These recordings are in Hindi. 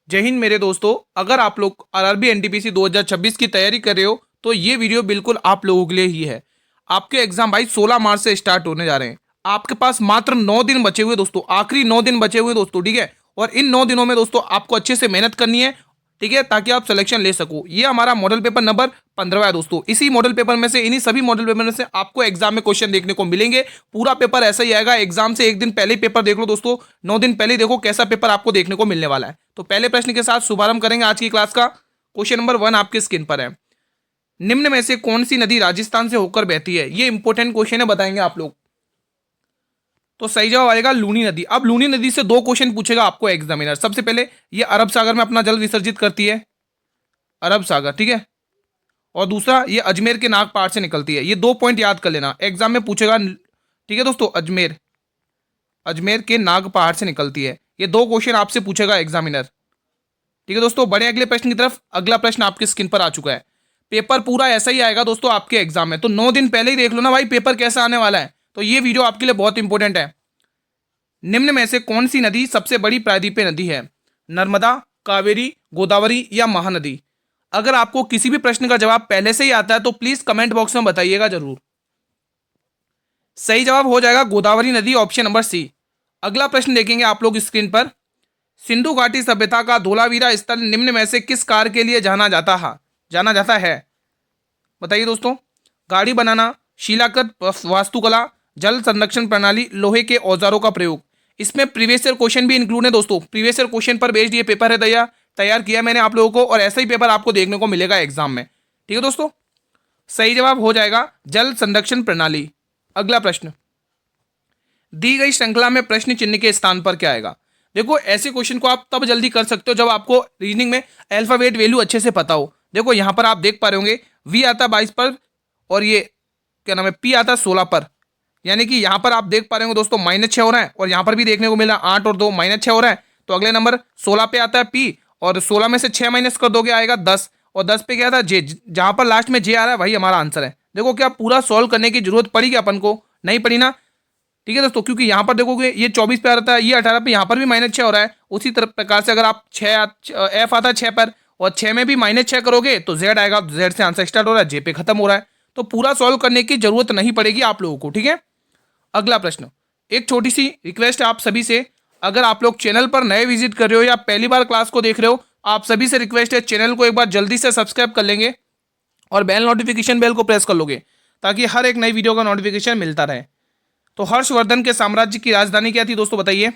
जय हिंद मेरे दोस्तों। अगर आप लोग आरआरबी एनटीपीसी 2026 की तैयारी कर रहे हो तो ये वीडियो बिल्कुल आप लोगों के लिए ही है। आपके एग्जाम भाई 16 मार्च से स्टार्ट होने जा रहे हैं। आपके पास मात्र 9 दिन बचे हुए दोस्तों, आखिरी 9 दिन बचे हुए दोस्तों, ठीक है। और इन 9 दिनों में दोस्तों आपको अच्छे से मेहनत करनी है, ठीक है, ताकि आप सिलेक्शन ले सको। ये हमारा मॉडल पेपर नंबर 15 है दोस्तों। इसी मॉडल पेपर में से, इन्हीं सभी मॉडल पेपर में से आपको एग्जाम में क्वेश्चन देखने को मिलेंगे। पूरा पेपर ऐसा ही आएगा। एग्जाम से एक दिन पहले ही पेपर देख लो दोस्तों, 9 दिन पहले ही देखो कैसा पेपर आपको देखने को मिलने वाला है। तो पहले प्रश्न के साथ शुभारंभ करेंगे आज की क्लास का। क्वेश्चन नंबर 1 आपकी स्क्रीन पर है। निम्न में से कौन सी नदी राजस्थान से होकर बहती है? ये इंपॉर्टेंट क्वेश्चन है, बताएंगे आप लोग। तो सही जवाब आएगा लूनी नदी। अब लूनी नदी से 2 क्वेश्चन पूछेगा आपको एग्जामिनर। सबसे पहले, ये अरब सागर में अपना जल विसर्जित करती है, अरब सागर, ठीक है। और दूसरा, ये अजमेर के नाग पहाड़ से निकलती है। ये 2 पॉइंट याद कर लेना, एग्जाम में पूछेगा, ठीक है दोस्तों। अजमेर, अजमेर के नाग पहाड़ से निकलती है। ये 2 क्वेश्चन आपसे पूछेगा एग्जामिनर, ठीक है दोस्तों। बड़े अगले प्रश्न की तरफ। अगला प्रश्न आपकी स्क्रीन पर आ चुका है। पेपर पूरा ऐसा ही आएगा दोस्तों आपके एग्जाम में, तो 9 दिन पहले ही देख लो ना भाई पेपर कैसा आने वाला है। तो ये वीडियो आपके लिए बहुत इंपॉर्टेंट है। निम्न में से कौन सी नदी सबसे बड़ी प्रायद्वीपीय नदी है? नर्मदा, कावेरी, गोदावरी या महानदी? अगर आपको किसी भी प्रश्न का जवाब पहले से ही आता है तो प्लीज कमेंट बॉक्स में बताइएगा जरूर। सही जवाब हो जाएगा गोदावरी नदी, ऑप्शन नंबर सी। अगला प्रश्न देखेंगे आप लोग स्क्रीन पर। सिंधु घाटी सभ्यता का धोलावीरा स्थल निम्न में से किस कार्य के लिए जाना जाता है? बताइए दोस्तों। गाड़ी बनाना, शिलाकृत वास्तुकला, जल संरक्षण प्रणाली, लोहे के औजारों का प्रयोग। इसमें प्रीवियस ईयर क्वेश्चन भी इंक्लूड है दोस्तों। प्रीवियस ईयर क्वेश्चन पर बेस्ड ये पेपर है, तैयार किया मैंने आप लोगों को, और ऐसा ही पेपर आपको देखने को मिलेगा एग्जाम में, ठीक है दोस्तों। सही जवाब हो जाएगा जल संरक्षण प्रणाली। अगला प्रश्न, दी गई श्रृंखला में प्रश्न चिन्ह के स्थान पर क्या आएगा? देखो, ऐसे क्वेश्चन को आप तब जल्दी कर सकते हो जब आपको रीजनिंग में अल्फाबेट वैल्यू अच्छे से पता हो। देखो यहां पर आप देख पा रहे होंगे, वी आता है 22 पर, और ये क्या नाम है, पी आता है 16 पर। यानी कि यहां पर आप देख पा रहे होंगे दोस्तों -6 हो रहा है, और यहां पर भी देखने को मिला 8 और 2 -6 हो रहा है। तो अगले नंबर 16 पे आता है पी, और 16 में से 6 माइनस कर दोगे आएगा 10, और 10 पे क्या आता है जे। जहां पर लास्ट में जे आ रहा है वही हमारा आंसर है। देखो क्या पूरा सॉल्व करने की जरूरत पड़ी क्या अपन को? नहीं पड़ी ना, ठीक है दोस्तों। क्योंकि यहां पर देखोगे ये 24 पे आ रहा था, ये 18 पे, यहां पर भी -6 हो रहा है। उसी तरह प्रकार से अगर आप 6 एफ आता है 6 पर, और 6 में भी -6 करोगे तो जेड आएगा। जेड से आंसर स्टार्ट हो रहा है, जे पे खत्म हो रहा है। तो पूरा सॉल्व करने की जरूरत नहीं पड़ेगी आप लोगों को, ठीक है। अगला प्रश्न, एक छोटी सी रिक्वेस्ट है आप सभी से। अगर आप लोग चैनल पर नए विजिट कर रहे हो या पहली बार क्लास को देख रहे हो, आप सभी से रिक्वेस्ट है चैनल को एक बार जल्दी से सब्सक्राइब कर लेंगे और बेल नोटिफिकेशन बेल को प्रेस कर लोगे, ताकि हर एक नई वीडियो का नोटिफिकेशन मिलता रहे। तो हर्षवर्धन के साम्राज्य की राजधानी क्या थी दोस्तों, बताइए।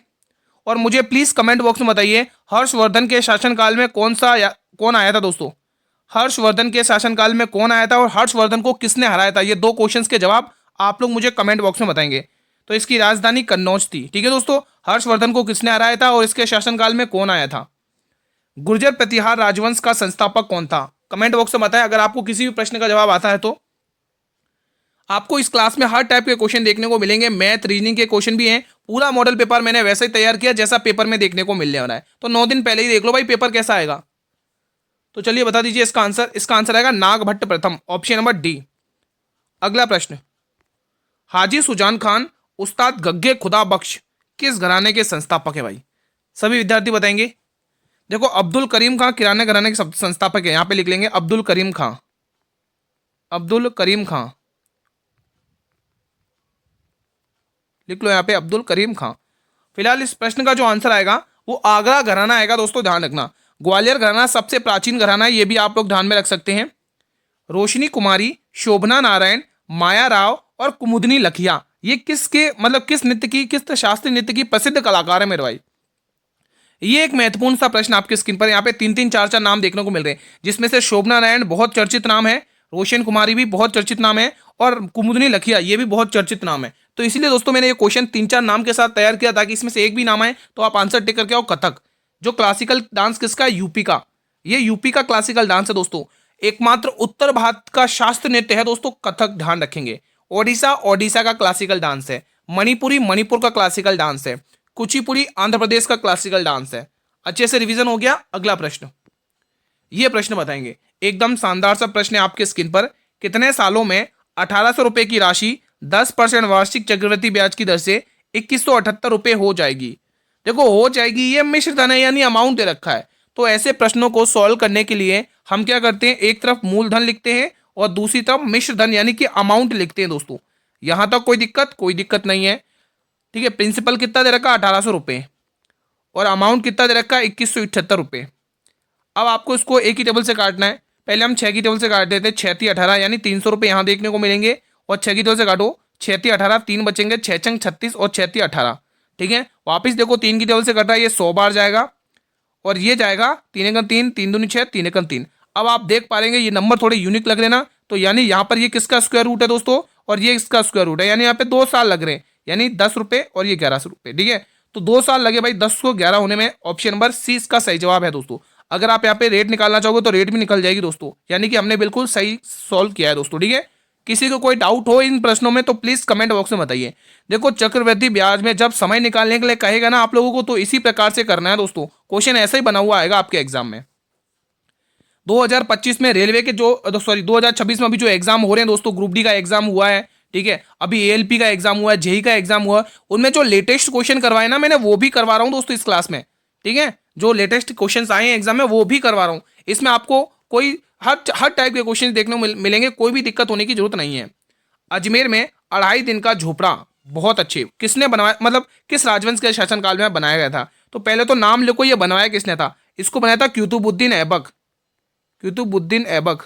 और मुझे प्लीज कमेंट बॉक्स में बताइए, हर्षवर्धन के शासनकाल में कौन आया था दोस्तों? हर्षवर्धन के शासनकाल में कौन आया था और हर्षवर्धन को किसने हराया था? ये 2 क्वेश्चंस के जवाब आप लोग मुझे कमेंट बॉक्स में बताएंगे। तो इसकी राजधानी कन्नौज थी, ठीक है दोस्तों। हर्षवर्धन को किसने हराया था और इसके शासनकाल में कौन आया था? गुर्जर प्रतिहार राजवंश का संस्थापक कौन था? कमेंट बॉक्स में बताएं अगर आपको किसी भी प्रश्न का जवाब आता है तो। आपको इस क्लास में हर टाइप के क्वेश्चन देखने को मिलेंगे। मैथ, रीजनिंग के क्वेश्चन भी हैं। पूरा मॉडल पेपर मैंने वैसे ही तैयार किया जैसा पेपर में देखने को मिलने वाला है। तो 9 दिन पहले ही देख लो भाई पेपर कैसा आएगा। तो चलिए बता दीजिए इसका आंसर। इसका आंसर आएगा नागभट्ट प्रथम, ऑप्शन नंबर डी। अगला प्रश्न, हाजी सुजान खान उस्ताद गग्गे खुदा बख्श किस घराने के संस्थापक है भाई? सभी विद्यार्थी बताएंगे। देखो, अब्दुल करीम खां किराने घराने के संस्थापक है। यहां पे लिख लेंगे अब्दुल करीम खां, अब्दुल करीम खां लिख लो यहाँ पे, अब्दुल करीम खां। फिलहाल इस प्रश्न का जो आंसर आएगा वो आगरा घराना आएगा दोस्तों, ध्यान रखना। ग्वालियर घराना सबसे प्राचीन घराना है, ये भी आप लोग ध्यान में रख सकते हैं। रोशनी कुमारी, शोभना नारायण, माया राव और कुमुदनी लखिया, ये किसके मतलब किस नृत्य की, किस शास्त्रीय नृत्य की प्रसिद्ध कलाकार है मेरे भाई? ये एक महत्वपूर्ण सा प्रश्न आपकी स्क्रीन पर। यहाँ पे 3-3, 4-4 नाम देखने को मिल रहे हैं, जिसमें से शोभना नारायण बहुत चर्चित नाम है, रोशन कुमारी भी बहुत चर्चित नाम है, और कुमुदनी लखिया ये भी बहुत चर्चित नाम है। तो इसीलिए दोस्तों मैंने ये क्वेश्चन 3-4 नाम के साथ तैयार किया, ताकि इसमें से एक भी नाम आए तो आप आंसर टिक करके आओ। कथक, जो क्लासिकल डांस किसका है? यूपी का। ये यूपी का क्लासिकल डांस है दोस्तों। एकमात्र उत्तर भारत का शास्त्र नृत्य है दोस्तों कथक, ध्यान रखेंगे। ओडिशा, ओडिशा का क्लासिकल डांस है। मणिपुरी, मणिपुर का क्लासिकल डांस है। कुचिपुड़ी, आंध्र प्रदेश का क्लासिकल डांस है। अच्छे से रिवीजन हो गया। अगला प्रश्न, ये प्रश्न बताएंगे, एकदम शानदार सा प्रश्न है आपके स्क्रीन पर। कितने सालों में 1800 रुपए की राशि 10% वार्षिक चक्रवृद्धि ब्याज की दर से 2178 रुपए हो जाएगी? देखो, हो जाएगी ये मिश्र धन है, यानी अमाउंट दे रखा है। तो ऐसे प्रश्नों को सॉल्व करने के लिए हम क्या करते हैं, एक तरफ मूलधन लिखते हैं और दूसरी तरफ मिश्र धन यानी कि अमाउंट लिखते हैं दोस्तों। यहां तक कोई दिक्कत नहीं है। ठीक है, प्रिंसिपल कितना दे रखा है, 1800 रुपये, और अमाउंट कितना दे रखा है, 2178 रुपये। अब आपको इसको एक ही टेबल से काटना है। पहले हम 6 की टेबल से काट देते हैं, 6×3=18 यानी 300 रुपये यहाँ देखने को मिलेंगे, और 6 की टेबल से काटो, 6×3=18, 3 बचेंगे, 6×6=36 और 6×3=18। ठीक है, वापिस देखो 3 की टेबल से कट रहा है, ये 100 बार जाएगा, और ये जाएगा 3×3, 3×2=6, 3×3। अब आप देख पा रहे ये नंबर थोड़े यूनिक लग रहे ना, तो यानी यहाँ पर ये किसका स्क्वायर रूट है दोस्तों, और ये इसका स्क्वायर रूट है, यानी यहाँ पे 2 साल लग रहे हैं, यानी 10 रुपये और ये 1100 रुपये। ठीक है, तो 2 साल लगे भाई 10 को 11 होने में। ऑप्शन नंबर सी इसका सही जवाब है दोस्तों। अगर आप यहाँ पे रेट निकालना चाहोगे तो रेट भी निकल जाएगी दोस्तों, यानी कि हमने बिल्कुल सही सॉल्व किया है दोस्तों। ठीक है, किसी को कोई डाउट हो इन प्रश्नों में तो प्लीज कमेंट बॉक्स में बताइए। देखो चक्रवृद्धि ब्याज में जब समय निकालने के लिए कहेगा ना आप लोगों को, तो इसी प्रकार से करना है दोस्तों। क्वेश्चन ऐसा ही बना हुआ आएगा आपके एग्जाम में। 2025 में रेलवे के जो सॉरी 2026 में अभी जो एग्जाम हो रहे हैं दोस्तों, ग्रुप डी का एग्जाम हुआ है, ठीक है, अभी एएलपी का एग्जाम हुआ है, जेई का एग्जाम हुआ है, उनमें जो लेटेस्ट क्वेश्चन करवाए ना मैंने, वो भी करवा रहा हूं दोस्तों इस क्लास में। ठीक है, जो लेटेस्ट क्वेश्चंस आए हैं एग्जाम में वो भी करवा रहा हूं। इसमें आपको कोई हर टाइप के क्वेश्चन देखने को मिलेंगे, कोई भी दिक्कत होने की जरूरत नहीं है। अजमेर में 2.5 दिन का झोपड़ा बहुत अच्छे, किसने बनवाया, मतलब किस राजवंश के शासनकाल में बनाया गया था? तो पहले तो नाम लिखो, ये बनवाया किसने था? इसको बनाया था कुतुबुद्दीन ऐबक। कुतुबुद्दीन ऐबक,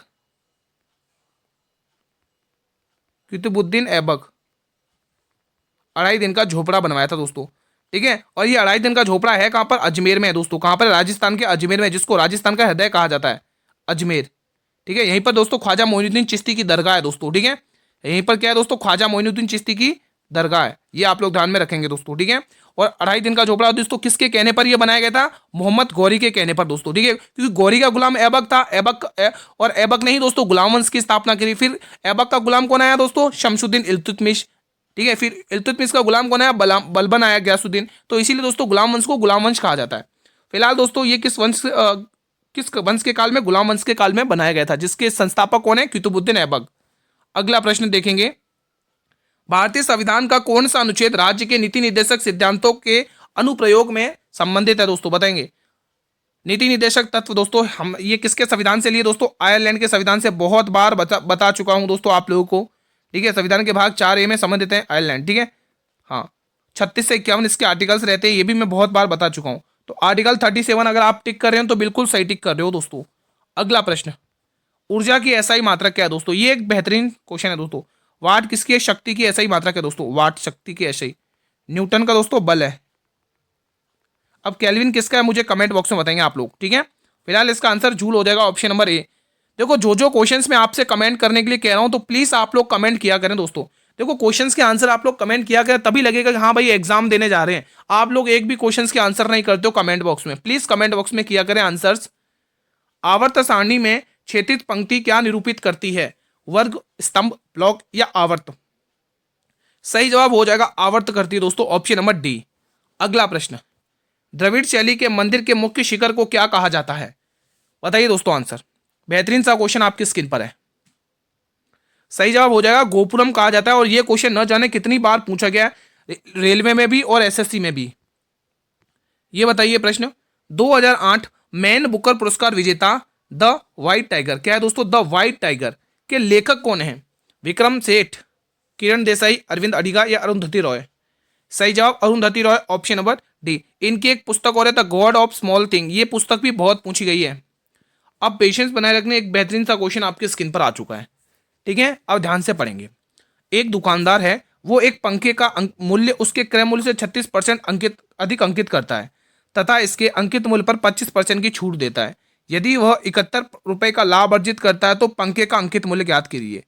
कुतुबुद्दीन ऐबक 2.5 दिन का झोपड़ा बनवाया था दोस्तों। ठीक है, और ये 2.5 दिन का झोपड़ा है कहां पर? अजमेर में है दोस्तों। कहां पर? राजस्थान के अजमेर में, जिसको राजस्थान का हृदय कहा जाता है, अजमेर। ठीक है, यहीं पर दोस्तों ख्वाजा मोइनुद्दीन चिश्ती की दरगाह है दोस्तों। ठीक है, यहीं पर क्या है दोस्तों? ख्वाजा मोइनुद्दीन चिश्ती की दरगाह है, ये आप लोग ध्यान में रखेंगे दोस्तों। ठीक है, और 2.5 दिन का झोपड़ा दोस्तों किसके कहने पर यह बनाया गया था? मोहम्मद गौरी के कहने पर दोस्तों। ठीक है, क्योंकि गौरी का गुलाम ऐबक था, और ऐबक ने ही दोस्तों गुलाम वंश की स्थापना करी। फिर ऐबक का गुलाम कौन आया दोस्तों? शमसुद्दीन इल्तुतमिश। ठीक है, फिर इल्तुतमिश का गुलाम कौन आया? बलबन आया, गयासुद्दीन। तो इसीलिए दोस्तों गुलाम वंश को गुलाम वंश कहा जाता है। फिलहाल दोस्तों ये किस वंश के काल में? गुलाम वंश के काल में बनाया गया था, जिसके संस्थापक कौन है? कुतुबुद्दीन ऐबक। अगला प्रश्न देखेंगे, भारतीय संविधान का कौन सा अनुच्छेद राज्य के नीति निर्देशक सिद्धांतों के अनुप्रयोग में संबंधित है दोस्तों? बताएंगे। नीति निर्देशक तत्व दोस्तों हम ये किसके संविधान से लिए दोस्तों? आयरलैंड के संविधान से। बहुत बार बता चुका हूं दोस्तों आप लोगों को। ठीक है, संविधान के भाग 4A में संबंधित है आयरलैंड। ठीक है, हाँ, 36 से 51 इसके आर्टिकल्स रहते हैं, ये भी मैं बहुत बार बता चुका हूं। तो आर्टिकल 37 अगर आप टिक कर रहे हो तो बिल्कुल सही टिक कर रहे हो दोस्तों। अगला प्रश्न, ऊर्जा की एसआई मात्रक क्या है दोस्तों? ये एक बेहतरीन क्वेश्चन है दोस्तों। वाट किसकी है? शक्ति की एसआई मात्रक है दोस्तों। वाट शक्ति की एसआई। न्यूटन का दोस्तों बल है। अब केल्विन किसका है मुझे कमेंट बॉक्स में बताएंगे आप लोग। ठीक है, फिलहाल इसका आंसर जूल हो जाएगा, ऑप्शन नंबर ए। देखो जो क्वेश्चंस मैं आपसे कमेंट करने के लिए कह रहा हूं, तो प्लीज आप लोग कमेंट किया करें दोस्तों। देखो क्वेश्चंस के आंसर आप लोग कमेंट किया करें, तभी लगेगा कि हाँ भाई एग्जाम देने जा रहे हैं। आप लोग एक भी क्वेश्चंस के आंसर नहीं करते हो कमेंट बॉक्स में, प्लीज कमेंट बॉक्स में किया करें आंसर्स। आवर्त सारणी में क्षैतिज पंक्ति क्या निरूपित करती है? वर्ग, स्तंभ, ब्लॉक या आवर्त? सही जवाब हो जाएगा आवर्त करती है दोस्तों, ऑप्शन नंबर डी। अगला प्रश्न, द्रविड़ शैली के मंदिर के मुख्य शिखर को क्या कहा जाता है? बताइए दोस्तों आंसर। बेहतरीन सा क्वेश्चन आपकी स्क्रीन पर है। सही जवाब हो जाएगा गोपुरम कहा जाता है, और यह क्वेश्चन न जाने कितनी बार पूछा गया, रेलवे में भी और एसएससी में भी। ये बताइए प्रश्न, 2008 मैन बुकर पुरस्कार विजेता द व्हाइट टाइगर, क्या है दोस्तों? द व्हाइट टाइगर के लेखक कौन है? विक्रम सेठ, किरण देसाई, अरविंद अडिगा या अरुंधति रॉय? सही जवाब Arundhati Roy, option number D. इनकी एक पुस्तक और है the God of small thing, ये पुस्तक भी बहुत पूछी गई है। अब पेशेंस बनाए रखने एक बेहतरीन सा क्वेश्चन आपके स्क्रीन पर आ चुका है। ठीक है, अब ध्यान से पढ़ेंगे। एक दुकानदार है, वो एक पंखे का मूल्य उसके क्रय मूल्य से 36% अधिक अंकित करता है तथा इसके अंकित मूल्य पर 25% की छूट देता है। यदि वह 71 रुपए का लाभ अर्जित करता है तो पंखे का अंकित मूल्य ज्ञात कीजिए।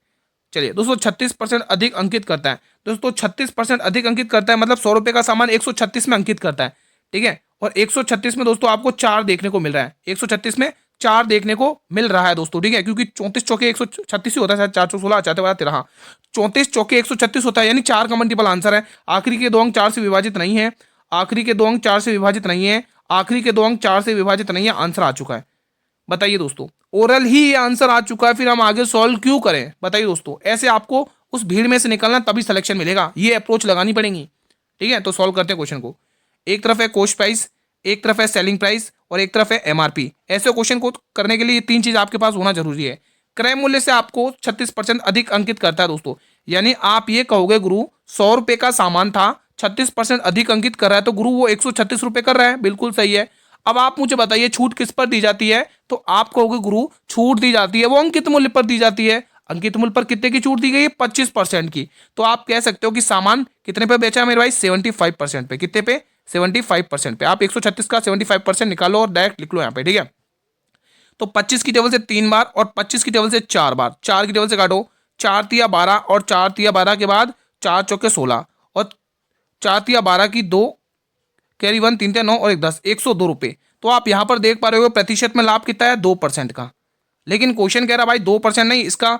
चलिए दोस्तों, 36% अधिक अंकित करता है दोस्तों, 36% अधिक अंकित करता है मतलब 100 रुपए का सामान 136 में अंकित करता है। ठीक है, और 136 में दोस्तों आपको 4 देखने को मिल रहा है, 136 में 4 देखने को मिल रहा है दोस्तों। ठीक है, क्योंकि 34 चौके 136 ही होता है, 4 चौक 16, 4 13, हाँ 34 चौके 136 होता है, यानी 4 का मल्टीपल आंसर है। आखिरी के 2 अंक 4 से विभाजित नहीं है, आखिरी के 2 अंक 4 से विभाजित नहीं है, आखिरी के 2 अंक 4 से विभाजित नहीं है, आंसर आ चुका है। बताइए दोस्तों, ओरल ही ये आंसर आ चुका है, फिर हम आगे सॉल्व क्यों करें? बताइए दोस्तों, ऐसे आपको उस भीड़ में से निकलना तभी सिलेक्शन मिलेगा, ये अप्रोच लगानी पड़ेगी। ठीक है, तो सॉल्व करते हैं क्वेश्चन को। एक तरफ है कोस्ट प्राइस, एक तरफ है सेलिंग प्राइस और एक तरफ है एमआरपी। ऐसे क्वेश्चन को करने के लिए ये तीन चीज आपके पास होना जरूरी है। क्रय मूल्य से आपको 36% अधिक अंकित करता है दोस्तों। यानी आप ये कहोगे गुरु 100 रुपए का सामान था, 36% अधिक अंकित कर रहा है, तो गुरु वो 136 रुपए कर रहा है। बिल्कुल सही है। अब आप मुझे बताइए छूट किस पर दी जाती है, तो आप कहोगे गुरु छूट दी जाती है वो अंकित मूल्य पर दी जाती है। अंकित मूल्य पर कितने की छूट दी गई है? 25% की। तो आप कह सकते हो कि सामान कितने पे बेचा है मेरे भाई? 75% पे। कितने पे? 75% पे। आप 136 का 75% निकालो और डायरेक्ट लिख लो यहाँ पे, ठीक है। तो 25 की टेबल से 3 बार और 25 की टेबल से 4 बार, 4 की टेबल से काटो, 4 तिया 12 और 4 तिया 12 के बाद 4 चौके 16 और 4 तिया 12 की 2 कैरी 1, 3 तिया 9 और 1 10, 102 रुपये। तो आप यहाँ पर देख पा रहे हो प्रतिशत में लाभ कितना है? 2% का। लेकिन क्वेश्चन कह रहा भाई 2% नहीं, इसका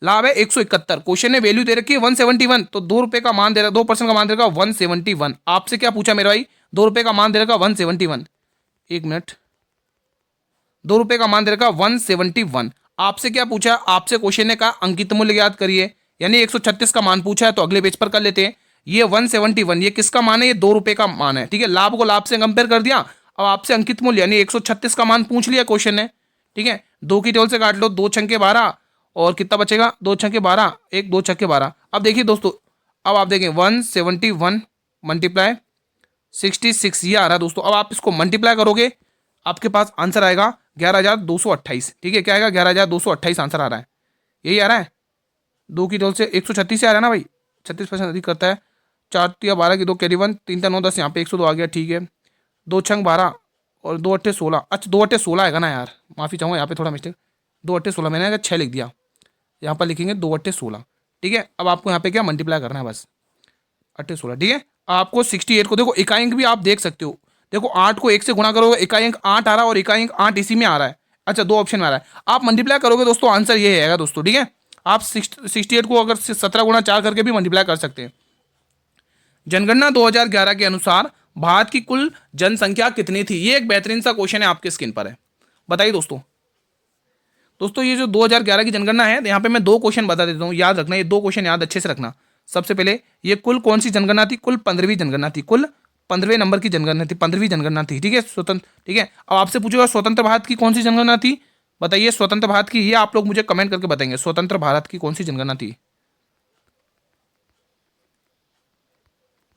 लाभ है 171। क्वेश्चन ने वैल्यू दे रखी है 171, तो 2 रुपये का मान दे रहा, 2% का मान दे रखा 171। आपसे क्या पूछा मेरे भाई? 2 रुपये का मान दे रखा 171। 1 मिनट, 2 रुपये का मान दे रखा 171। आपसे क्या पूछा? आपसे क्वेश्चन ने कहा अंकित मूल्य ज्ञात करिए, यानी 136 का मान पूछा है, तो अगले पेज पर कर लेते हैं। ये 171 ये किसका मान है? ये 2 रुपये का मान है, ठीक है। लाभ को लाभ से कंपेयर कर दिया। अब आपसे अंकित मूल्य यानी 136 का मान पूछ लिया क्वेश्चन ने, ठीक है। 2 की टेबल से काट लो, 2 छंके 12 और कितना बचेगा? 2 छंके 12, 1 2 छक्के 12। अब देखिए दोस्तों, अब आप देखें 171 मल्टीप्लाई 66 ये आ रहा है दोस्तों। अब आप इसको मल्टीप्लाई करोगे, आपके पास आंसर आएगा 11,228, ठीक है। क्या आएगा? 11,228 आंसर आ रहा है। यही आ रहा है। 2 की टेबल से 136 से आ रहा है ना भाई, 36% अधिक करता है। 4 तिया 12 की 2 कैरी 1, 3 तिया 9 10, यहाँ पे 102 आ गया, ठीक है। 2 छंग 12 और 2 अट्ठे 16। अच्छा 2 अट्ठे 16 आएगा ना यार, माफ़ी चाहूँगा यहाँ पे थोड़ा मिस्टेक। 2 अट्ठे 16 मैंने 6 लिख दिया, यहाँ पर लिखेंगे 2 अट्ठे 16, ठीक है। अब आपको यहाँ पे क्या मल्टीप्लाई करना है बस, 8 16, ठीक है। आपको 68 को देखो, इकाई अंक भी आप देख सकते हो। देखो 8 को 1 से गुणा करोगे, इकाई अंक 8 आ रहा है और इकाई अंक 8 इसी में आ रहा है। अच्छा 2 ऑप्शन में आ रहा है। आप मल्टीप्लाई करोगे दोस्तों, आंसर ये आएगा दोस्तों, ठीक है। आप 68 को अगर 17 गुणा 4 करके भी मल्टीप्लाई कर सकते हैं। जनगणना 2011 के अनुसार भारत की कुल जनसंख्या कितनी थी? ये एक बेहतरीन सा क्वेश्चन है, आपके स्क्रीन पर है। बताइए दोस्तों। दोस्तों ये जो 2011 की जनगणना है, यहाँ पे मैं 2 क्वेश्चन बता देता हूँ, याद रखना। ये 2 क्वेश्चन याद अच्छे से रखना। सबसे पहले ये कुल कौन सी जनगणना थी? कुल 15वीं जनगणना थी। कुल 15वें नंबर की जनगणना थी, 15वीं जनगणना थी, ठीक है। स्वतंत्र, ठीक है। अब आपसे पूछेगा स्वतंत्र भारत की कौन सी जनगणना थी? बताइए स्वतंत्र भारत की, ये आप लोग मुझे कमेंट करके बताएंगे स्वतंत्र भारत की कौन सी जनगणना थी।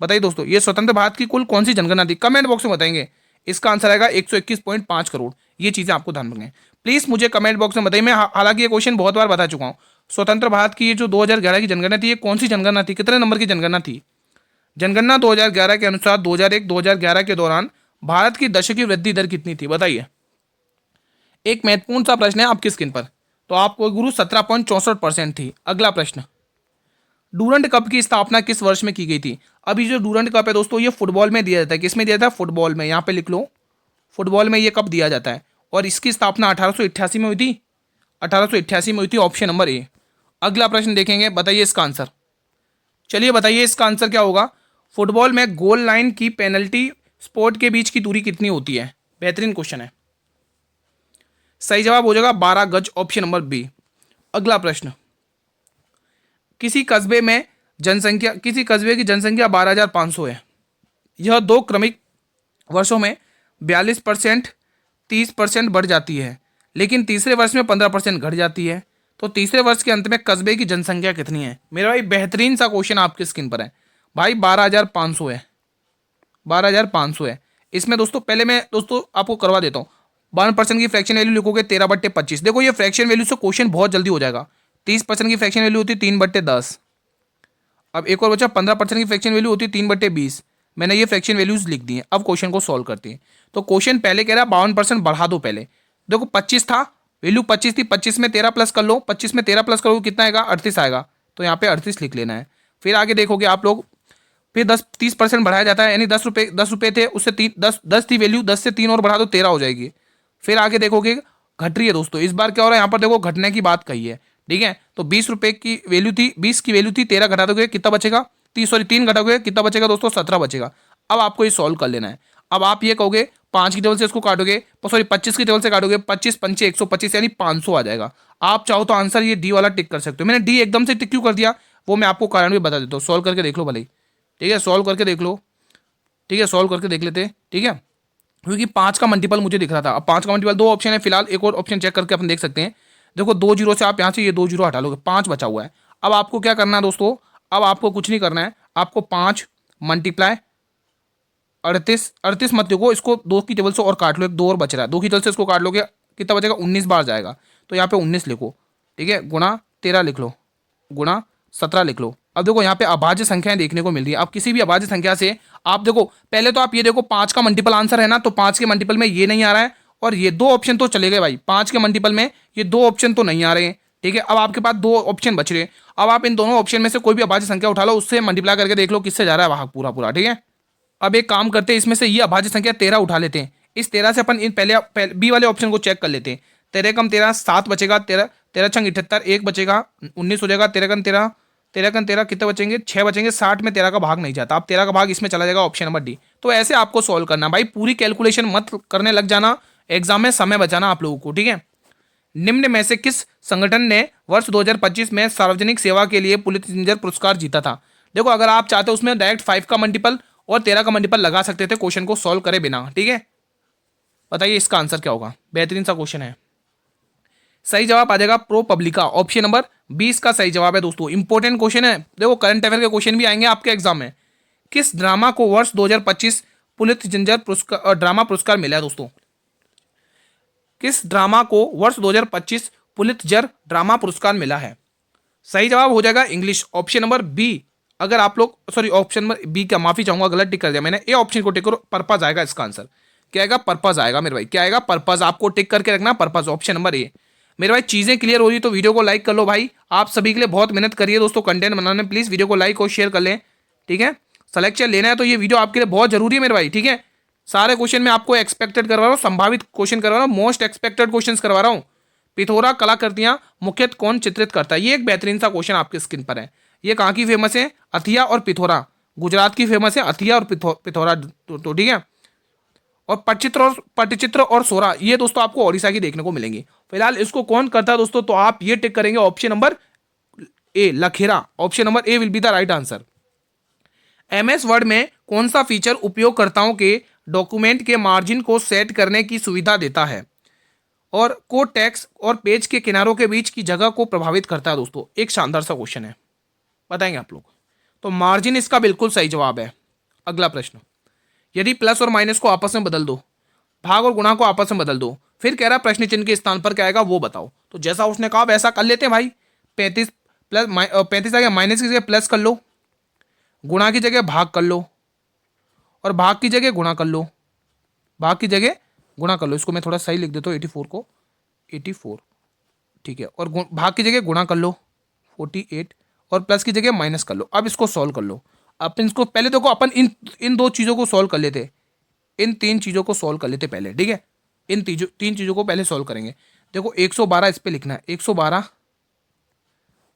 बताइए दोस्तों, ये स्वतंत्र भारत की कुल कौन सी जनगणना थी? कमेंट बॉक्स में बताएंगे। इसका आंसर आएगा 121.5 करोड़। ये चीजें आपको ध्यान रखनी है, प्लीज मुझे कमेंट बॉक्स में बताइए। मैं हालांकि ये क्वेश्चन बहुत बार बता चुका हूँ। स्वतंत्र भारत की ये जो 2011 की जनगणना थी, ये कौन सी जनगणना थी? कितने नंबर की जनगणना थी? जनगणना 2011 के अनुसार 2001-2011 के दौरान भारत की दशक की वृद्धि दर कितनी थी? बताइए। एक महत्वपूर्ण सा प्रश्न है आपकी स्क्रीन पर। तो आपको गुरु 17.64% थी। अगला प्रश्न, डूरंड कप की स्थापना किस वर्ष में की गई थी? अभी जो डूरंड कप है दोस्तों, ये फुटबॉल में दिया जाता है। किस में दिया जाता है? फुटबॉल में। यहाँ पे लिख लो, फुटबॉल में ये कप दिया जाता है। और इसकी स्थापना 1888 में हुई थी। 1888 में हुई थी, ऑप्शन नंबर ए। अगला प्रश्न देखेंगे, बताइए इसका आंसर। चलिए बताइए इसका आंसर क्या होगा। फुटबॉल में गोल लाइन की पेनल्टी स्पोर्ट के बीच की दूरी कितनी होती है? बेहतरीन क्वेश्चन है। सही जवाब हो जाएगा 12 गज, ऑप्शन नंबर बी। अगला प्रश्न, किसी कस्बे की जनसंख्या 12,500 है। यह 2 क्रमिक वर्षों में 42%, 30% बढ़ जाती है, लेकिन तीसरे वर्ष में 15% घट जाती है। तो तीसरे वर्ष के अंत में कस्बे की जनसंख्या कितनी है? मेरा भाई बेहतरीन सा क्वेश्चन आपकी स्क्रीन पर है भाई। 12,500 है, 12,500 है। इसमें दोस्तों पहले मैं दोस्तों आपको करवा देता हूँ। 1% की फ्रैक्शन वैल्यू लिखोगे 13/25। देखो ये फ्रैक्शन वैल्यू से क्वेश्चन बहुत जल्दी हो जाएगा। 30% की फ्रैक्शन वैल्यू होती है 3/10। अब एक और बचा 15% की फ्रैक्शन वैल्यू होती है 3/20। मैंने ये फ्रैक्शन वैल्यूज लिख दी हैं। अब क्वेश्चन को सॉल्व करते हैं। तो क्वेश्चन पहले कह रहा है 52% बढ़ा दो। पहले देखो 25 था, वैल्यू 25 थी, 25 में 13 प्लस कर लो, 25 में 13 प्लस करोगे कितना आएगा? 38 आएगा। तो यहाँ पे 38 लिख लेना है। फिर आगे देखोगे आप लोग, फिर 30% बढ़ाया जाता है, यानी 10 रुपये थे, उससे 10 थी वैल्यू, 10 से 3 और बढ़ा दो 13 हो जाएगी। फिर आगे देखोगे घट रही है दोस्तों। इस बार क्या हो रहा है? यहाँ पर देखो घटने की बात कही है, ठीक है। तो 20 रुपये की वैल्यू थी, 20 की वैल्यू थी, 13 घटा दोगे कितना बचेगा? 3 घटाओगे कितना बचेगा दोस्तों? 17 बचेगा। अब आपको ये सॉल्व कर लेना है। अब आप ये कहोगे 5 की टेबल से इसको काटोगे, सॉरी 25 की टेबल से काटोगे, 25 पंचे 125 यानी 500 आ जाएगा। आप चाहो तो आंसर ये डी वाला टिक कर सकते हो। मैंने डी एकदम से टिक क्यों कर दिया वो मैं आपको कारण भी बता देता हूँ। सॉल्व करके देख लो भले ही, ठीक है। सॉल्व करके देख लो, ठीक है। सॉल्व करके देख लेते, ठीक है। क्योंकि 5 का मल्टीपल मुझे दिख रहा था। अब 5 का मल्टीपल, दो ऑप्शन है फिलहाल, एक और ऑप्शन चेक करके अपन देख सकते हैं। देखो 2 जीरो से आप यहाँ से ये 2 जीरो हटा लोगे, 5 बचा हुआ है। अब आपको क्या करना है दोस्तों, अब आपको कुछ नहीं करना है, आपको 5 मल्टीप्लाई 38, 38 मत देखो, इसको 2 की टेबल से और काट लो, एक 2 और बच रहा है, 2 की टेबल से इसको काट लोगे, कितना बचेगा, 19 बार जाएगा। तो यहाँ पे 19 लिखो, ठीक है, गुणा 13 लिख लो, गुणा 17 लिख लो। अब देखो यहाँ पे अभाज्य संख्याएं देखने को मिल रही है। अब किसी भी अभाज्य संख्या से आप देखो, पहले तो आप ये देखो 5 का मल्टीपल आंसर है ना, तो 5 के मल्टीपल में ये नहीं आ रहा है, और ये दो ऑप्शन तो चले गए भाई, 5 के मल्टीपल में ये दो ऑप्शन तो नहीं आ रहे हैं, ठीक है। अब आपके पास दो ऑप्शन बच रहे हैं, अब आप इन दोनों ऑप्शन में से कोई भी अभाज्य संख्या उठा लो, उससे मल्टीप्लाई करके देख लो किससे जा रहा है भाग पूरा पूरा, ठीक है। अब एक काम करते हैं, इसमें से ये अभाज्य संख्या 13 उठा लेते हैं, इस 13 से अपन इन पहले बी वाले ऑप्शन को चेक कर लेते हैं। 13 कम 13 7 बचेगा, 13 13 छंग 78, एक बचेगा 19 हो जाएगा, 13 कम 13 13 कम 13 कितने बचेंगे, 6 बचेंगे, 60 में 13 का भाग नहीं जाता, अब 13 का भाग इसमें चला जाएगा, ऑप्शन नंबर डी। तो ऐसे आपको सॉल्व करना भाई, पूरी कैलकुलेशन मत करने लग जाना, एग्जाम में समय बचाना आप लोगों को, ठीक है। निम्न में से किस संगठन ने वर्ष 2025 में सार्वजनिक सेवा के लिए पुलित्जर पुरस्कार जीता था। देखो अगर आप चाहते हो उसमें डायरेक्ट 5 का मल्टीपल और 13 का मल्टीपल लगा सकते थे क्वेश्चन को सॉल्व करे बिना, ठीक है। बताइए इसका आंसर क्या होगा, बेहतरीन सा क्वेश्चन है। सही जवाब आ जाएगा प्रो पब्लिका, ऑप्शन नंबर 20 का सही जवाब है दोस्तों। इंपॉर्टेंट क्वेश्चन है, देखो करंट अफेयर के क्वेश्चन भी आएंगे आपके एग्जाम में। किस ड्रामा को वर्ष 2025 पुलित्जर पुरस्कार ड्रामा पुरस्कार मिला है दोस्तों, किस ड्रामा को वर्ष 2025 पुलित्जर ड्रामा पुरस्कार मिला है। सही जवाब हो जाएगा इंग्लिश, ऑप्शन नंबर बी। अगर आप लोग सॉरी ऑप्शन नंबर बी क्या, माफी चाहूंगा गलत टिक कर दिया मैंने, ए ऑप्शन को टिक करो, पर्पज आएगा इसका आंसर, क्या आएगा, पर्पज आएगा मेरे भाई, क्या आएगा, पर्पज, आपको टिक करके रखना पर्पज, ऑप्शन नंबर ए। मेरे भाई चीजें क्लियर हो रही तो वीडियो को लाइक कर लो भाई, आप सभी के लिए बहुत मेहनत करिए दोस्तों कंटेंट बनाने में, प्लीज वीडियो को लाइक और शेयर कर लें, ठीक है। सिलेक्शन लेना है तो ये वीडियो आपके लिए बहुत जरूरी है मेरे भाई, ठीक है। सारे क्वेश्चन में आपको एक्सपेक्टेड करवा रहा हूँ, संभावित क्वेश्चन करवा रहा हूँ, मोस्ट एक्सपेक्टेड क्वेश्चन करवा रहा हूँ। पिथोरा कलाकृतियां मुख्यतः कौन चित्रित करता है, ये एक बेहतरीन सा क्वेश्चन आपके स्क्रीन पर है। ये कहाँ की फेमस है, अथिया और पिथोरा, गुजरात की फेमस है अथिया और पिथोरा, तो ठीक है। और पटचित्र और सोरा ये दोस्तों आपको ओडिशा की देखने को मिलेंगी। फिलहाल इसको कौन करता है दोस्तों, तो आप ये टिक करेंगे option number A, Lakhera, option number A will be the right answer. MS Word में कौन सा फीचर उपयोगकर्ताओं के डॉक्यूमेंट के मार्जिन को सेट करने की सुविधा देता है और को टेक्स्ट और पेज के किनारों के बीच की जगह को प्रभावित करता है दोस्तों। एक शानदार सा क्वेश्चन है, बताएंगे आप लोग। तो मार्जिन इसका बिल्कुल सही जवाब है। अगला प्रश्न, यदि प्लस और माइनस को आपस में बदल दो, भाग और गुणा को आपस में बदल दो, फिर कह रहा प्रश्न चिन्ह के स्थान पर क्या आएगा वो बताओ। तो जैसा उसने कहा वैसा कर लेते हैं भाई, 35 प्लस 35 आ गया, माइनस की जगह प्लस कर लो, गुणा की जगह भाग कर लो, और भाग की जगह गुणा कर लो, भाग की जगह गुणा कर लो। इसको मैं थोड़ा सही लिख देता हूँ, 84 को 84, ठीक है। और भाग की जगह गुणा कर लो 48, और प्लस की जगह माइनस कर लो। अब इसको सॉल्व कर लो। अपन इसको पहले देखो, अपन इन दो चीज़ों को सॉल्व कर लेते, इन तीन चीज़ों को सॉल्व कर लेते पहले, ठीक है। इन तीन चीज़ों को पहले सॉल्व करेंगे। देखो 112 इस पे लिखना है, 112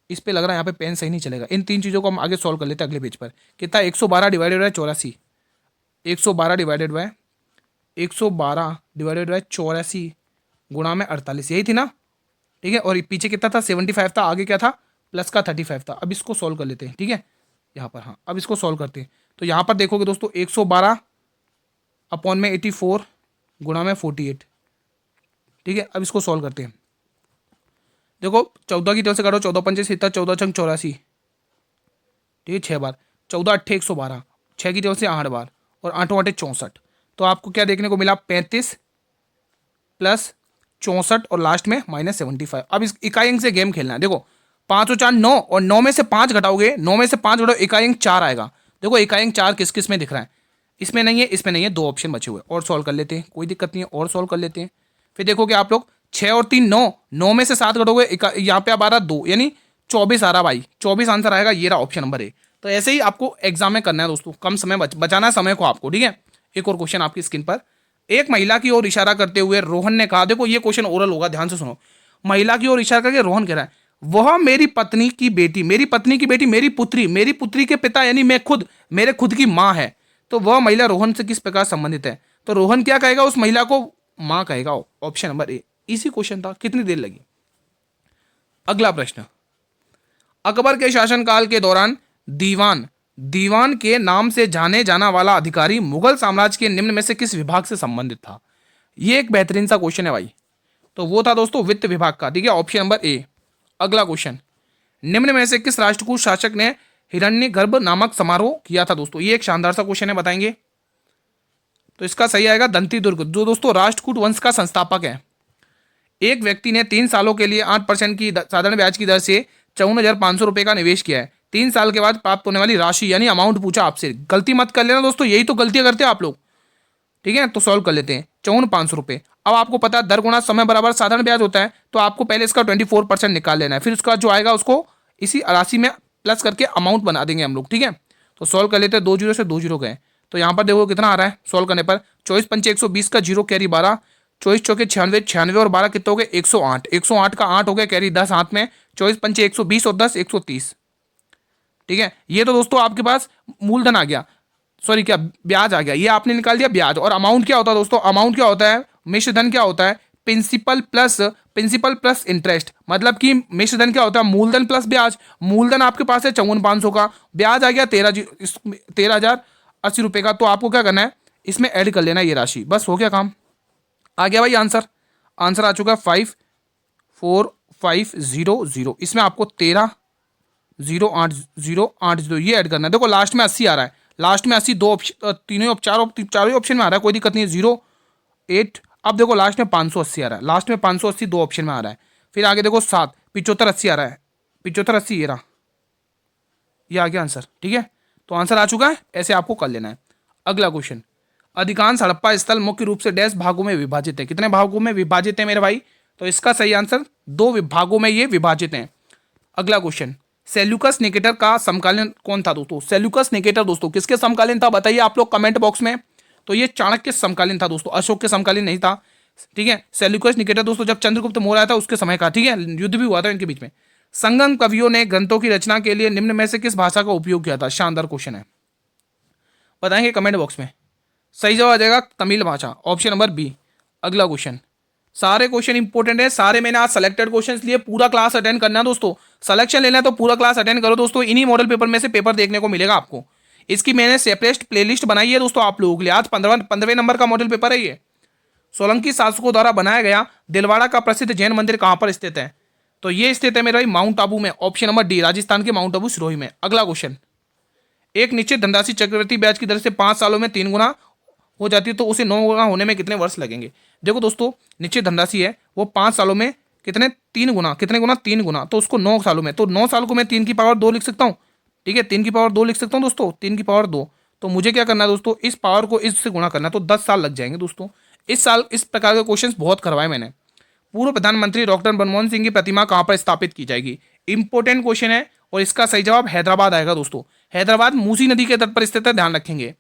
इस पे लग रहा है यहाँ पे पेन सही नहीं चलेगा। इन तीन चीज़ों को हम आगे सॉल्व कर लेते हैं अगले पेज पर। कितना, 112 divided by 84, 112 divided by 112 divided by 84 गुणा में 48, यही थी ना, ठीक है। और पीछे कितना था, 75 था, आगे क्या था, प्लस का 35 था। अब इसको सॉल्व कर लेते हैं, ठीक है, यहाँ पर। हाँ अब इसको सॉल्व करते हैं। तो यहाँ पर देखोगे दोस्तों 112 अपॉन में 84 गुणा में 48, ठीक है। अब इसको सॉल्व करते हैं। देखो 14 की तरफ से काटो, 14 पंचे 70, 14 छंग 84, ठीक है, 6 बार, 14 अट्ठे 112, 6 की तरफ से 8 बार, और 8 आठे 64। तो आपको क्या देखने को मिला, 35 प्लस 64 और लास्ट में माइनस 75। अब इस इकाई अंक से गेम खेलना है। देखो 5 और 4 9, और 9 में से 5 घटाओगे, 9 में से 5 घटाओ, इकाई अंक 4 आएगा। देखो इकाई अंक 4 किस किस में दिख रहा है, इसमें नहीं है, इसमें नहीं है, दो ऑप्शन बचे हुए। और सॉल्व कर लेते हैं, कोई दिक्कत नहीं है, और सॉल्व कर लेते हैं। फिर देखोगे आप लोग 6 और 3 9, 9 में से 7 घटोगे, यहाँ पे अब आ रहा 2, यानी 24 आ रहा भाई, 24 आंसर आएगा, ये रहा ऑप्शन नंबर ए। तो ऐसे ही आपको एग्जाम में करना है दोस्तों, कम समय बचाना है समय को आपको, ठीक है। एक और क्वेश्चन आपकी स्क्रीन पर, एक महिला की ओर इशारा करते हुए रोहन ने कहा, देखो ये क्वेश्चन ओरल होगा, ध्यान से सुनो। महिला की ओर इशारा करके रोहन कह रहा है, वह मेरी पत्नी की बेटी, मेरी पत्नी की बेटी, मेरी पुत्री के पिता यानी मैं खुद, मेरे खुद की माँ है। तो वह महिला रोहन से किस प्रकार संबंधित है। तो रोहन क्या कहेगा, उस महिला को माँ कहेगा, ऑप्शन नंबर ए। इसी क्वेश्चन था, कितनी देर लगी। अगला प्रश्न, अकबर के शासनकाल के दौरान दीवान दीवान के नाम से जाने जाना वाला अधिकारी मुगल साम्राज्य के निम्न में से किस विभाग से संबंधित था? ये एक बेहतरीन सा क्वेश्चन है भाई। तो वो था दोस्तों वित्त विभाग का। ठीक है, ऑप्शन नंबर ए। अगला क्वेश्चन, निम्न में से किस राष्ट्रकूट शासक ने हिरण्यगर्भ नामक समारोह किया था? दोस्तों ये एक शानदार सा क्वेश्चन है, बताएंगे। तो इसका सही आएगा दंती दुर्ग, जो दोस्तों राष्ट्रकूट वंश का संस्थापक है। एक व्यक्ति ने 3 सालों के लिए 8% की साधारण ब्याज की दर से 54,500 रुपए का निवेश किया है। 3 साल के बाद प्राप्त होने वाली राशि यानी अमाउंट पूछा आपसे, गलती मत कर लेना दोस्तों, यही तो गलतियां करते हैं आप लोग। ठीक है, तो सॉल्व कर लेते हैं। 54,500 रुपए। अब आपको पता है दर गुणा समय बराबर साधारण ब्याज होता है, तो आपको पहले इसका 24% निकाल लेना है, फिर उसका जो आएगा उसको इसी राशि में प्लस करके अमाउंट बना देंगे हम लोग। ठीक है, तो सॉल्व कर लेते हैं। 2 जीरो से 2 जीरो गए, तो यहाँ पर देखो कितना आ रहा है सॉल्व करने पर। 24 पंचे 120 का जीरो कैरी 12, 24 चौके 96, 96 और 12 कितने हो गए? 108, 108 का 8 हो गया कैरी 10 हाथ में। 24 पंचे 120 और 10 130। ठीक है, ये तो दोस्तों आपके पास मूलधन आ गया, सॉरी क्या ब्याज आ गया, ये आपने निकाल दिया ब्याज। और अमाउंट क्या होता है दोस्तों? अमाउंट क्या होता है? मिश्रधन क्या होता है? Principal plus interest. मतलब कि मिश्रधन क्या होता है? मूलधन प्लस ब्याज। मूलधन आपके पास है 54,500 का, ब्याज आ गया 13,080 रुपए का। तो आपको क्या करना है, इसमें ऐड कर लेना ये राशि, बस हो गया काम। आ गया भाई आंसर। आंसर आ चुका है 54,500। इसमें आपको 13,080,080 ये ऐड करना है। देखो लास्ट में 80 आ रहा है, लास्ट में 80 दो ऑप्शन, तीनों चारों ऑप्शन में आ रहा है, कोई दिक्कत नहीं है। 08, अब देखो लास्ट में 580 आ रहा है, लास्ट में 580 दो ऑप्शन में आ रहा है। फिर आगे देखो 7, 75,80 आ रहा है, 75,80 ये रहा, ये आ गया आंसर। ठीक है, तो आंसर आ चुका है, ऐसे आपको कर लेना है। अगला क्वेश्चन, अधिकांश हड़प्पा स्थल मुख्य रूप से डैश भागों में विभाजित है? कितने भागों में विभाजित है मेरे भाई? तो इसका सही आंसर 2 विभागों में ये विभाजित हैं। अगला क्वेश्चन, सेल्यूकस निकेटर का समकालीन कौन था? दोस्तों सेल्यूकस निकेटर दोस्तों किसके समकालीन था बताइए आप लोग कमेंट बॉक्स में। तो ये चाणक्य समकालीन था दोस्तों, अशोक के समकालीन नहीं था। ठीक है, सेल्यूकस निकेटर दोस्तों जब चंद्रगुप्त मौर्य आया था उसके समय का। ठीक है, युद्ध भी हुआ था इनके बीच में। संगम कवियों ने ग्रंथों की रचना के लिए निम्न में से किस भाषा का उपयोग किया था? शानदार क्वेश्चन है, बताएंगे कमेंट बॉक्स में। सही जवाब आ जाएगा तमिल भाषा, ऑप्शन नंबर बी। अगला क्वेश्चन, सारे क्वेश्चन इंपॉर्टेंट है, सारे मैंने आज सेलेक्टेड क्वेश्चंस लिए, पूरा क्लास अटेंड करना है दोस्तों। सिलेक्शन लेना है तो पूरा क्लास अटेंड करो दोस्तों, इन्हीं मॉडल पेपर में से पेपर देखने को मिलेगा आपको। इसकी मैंने सेपरेट प्लेलिस्ट बनाई है दोस्तों आप लोगों के लिए। आज 15वें नंबर का मॉडल पेपर है ये। सोलंकी शासकों द्वारा बनाया गया दिलवाड़ा का प्रसिद्ध जैन मंदिर कहां पर स्थित है? तो ये स्थित है मेरे भाई माउंट आबू में, ऑप्शन नंबर डी, राजस्थान के माउंट आबू सिरोही में। अगला क्वेश्चन, एक निश्चित धनराशि चक्रवृद्धि ब्याज की दर से 5 सालों में 3 गुना हो जाती है, तो उसे 9 गुना होने में कितने वर्ष लगेंगे? देखो दोस्तों निश्चित धनराशि है वो 5 सालों में कितने 3 गुना, कितने गुना 3 गुना, तो उसको 9 सालों में, तो 9 साल को मैं 3 की पावर 2 लिख सकता हूँ। ठीक है, 3 की पावर 2 लिख सकता हूँ दोस्तों, 3 की पावर 2। तो मुझे क्या करना है दोस्तों, इस पावर को इससे गुणा करना है, तो 10 साल लग जाएंगे दोस्तों। इस साल इस प्रकार के क्वेश्चन बहुत करवाए मैंने। पूर्व प्रधानमंत्री डॉक्टर मनमोहन सिंह की प्रतिमा कहां पर स्थापित की जाएगी? इंपॉर्टेंट क्वेश्चन है, और इसका सही जवाब हैदराबाद आएगा दोस्तों। हैदराबाद मूसी नदी के तट पर स्थित है, ध्यान रखेंगे।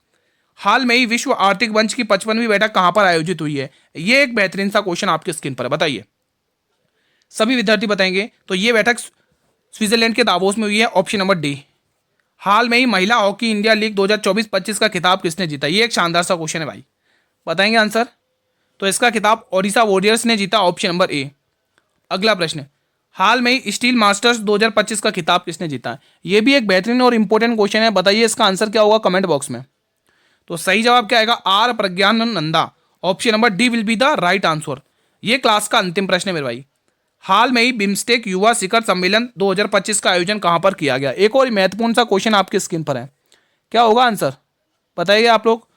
हाल में ही विश्व आर्थिक मंच की 55वीं बैठक कहां पर आयोजित हुई है? ये एक बेहतरीन सा क्वेश्चन आपके स्क्रीन पर है, बताइए। सभी विद्यार्थी बताएंगे। तो ये बैठक स्विट्जरलैंड के दावोस में हुई है, ऑप्शन नंबर डी। हाल में ही महिला हॉकी इंडिया लीग 2024-25 का खिताब किसने जीता? ये एक शानदार सा क्वेश्चन है भाई, बताएंगे आंसर। तो इसका खिताब ओडिशा वॉरियर्स ने जीता, ऑप्शन नंबर ए। अगला प्रश्न, हाल में ही स्टील मास्टर्स 2025 का खिताब किसने जीता? ये भी एक बेहतरीन और इंपॉर्टेंट क्वेश्चन है, बताइए इसका आंसर क्या होगा कमेंट बॉक्स में। तो सही जवाब क्या आएगा? R Praggnanandhaa, option number D will be the right answer. ये क्लास का अंतिम प्रश्न है मेरे भाई। हाल में ही बिम्स्टेक युवा शिखर सम्मेलन 2025 का आयोजन कहां पर किया गया? एक और महत्वपूर्ण सा क्वेश्चन आपके स्क्रीन पर है, क्या होगा आंसर बताइए आप लोग।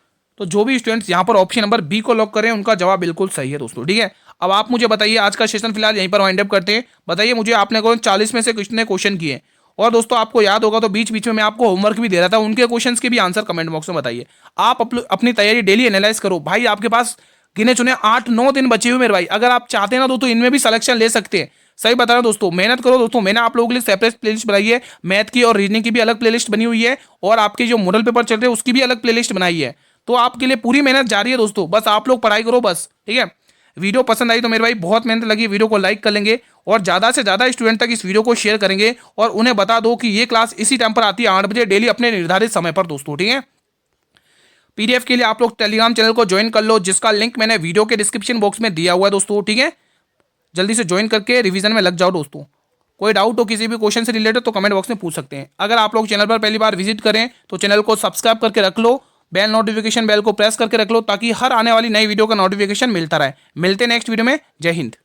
तो जो भी स्टूडेंट्स यहाँ पर ऑप्शन नंबर बी को लॉक करें उनका जवाब बिल्कुल सही है दोस्तों। ठीक है, अब आप मुझे बताइए, आज का सेशन फिलहाल यहीं पर वाइंड अप करते हैं। बताइए मुझे आपने कौन 40 में से कितने क्वेश्चन किए? और दोस्तों आपको याद होगा तो बीच बीच में मैं आपको होमवर्क भी दे रहा था, उनके क्वेश्चंस के भी आंसर कमेंट बॉक्स में बताइए। आप अपनी तैयारी डेली एनालाइज करो भाई, आपके पास गिने चुने 8-9 दिन बचे हुए मेरे भाई, अगर आप चाहते हैं ना दोस्तों इनमें भी सिलेक्शन ले सकते हैं। सही बता रहा हूं दोस्तों, मेहनत करो दोस्तों। मैंने आप लोगों के लिए सेपरेट प्लेलिस्ट बनाई है, मैथ की और रीजनिंग की भी अलग प्लेलिस्ट बनी हुई है, और आपके जो मॉडल पेपर चल रहे हैं उसकी भी अलग प्लेलिस्ट बनाई है। तो आपके लिए पूरी मेहनत जारी है दोस्तों, बस आप लोग पढ़ाई करो बस। ठीक है, वीडियो पसंद आई तो मेरे भाई बहुत मेहनत लगी, वीडियो को लाइक कर लेंगे और ज़्यादा से ज़्यादा स्टूडेंट तक इस वीडियो को शेयर करेंगे, और उन्हें बता दो कि ये क्लास इसी टाइम पर आती है 8 बजे डेली अपने निर्धारित समय पर दोस्तों। ठीक है, पीडीएफ के लिए आप लोग टेलीग्राम चैनल को ज्वाइन कर लो, जिसका लिंक मैंने वीडियो के डिस्क्रिप्शन बॉक्स में दिया हुआ है दोस्तों। ठीक है, जल्दी से ज्वाइन करके रिवीजन में लग जाओ दोस्तों। कोई डाउट हो किसी भी क्वेश्चन से रिलेटेड तो कमेंट बॉक्स में पूछ सकते हैं। अगर आप लोग चैनल पर पहली बार विजिट करें तो चैनल को सब्सक्राइब करके रख लो, बेल नोटिफिकेशन बेल को प्रेस करके रख लो ताकि हर आने वाली नई वीडियो का नोटिफिकेशन मिलता रहे। मिलते हैं नेक्स्ट वीडियो में। जय हिंद।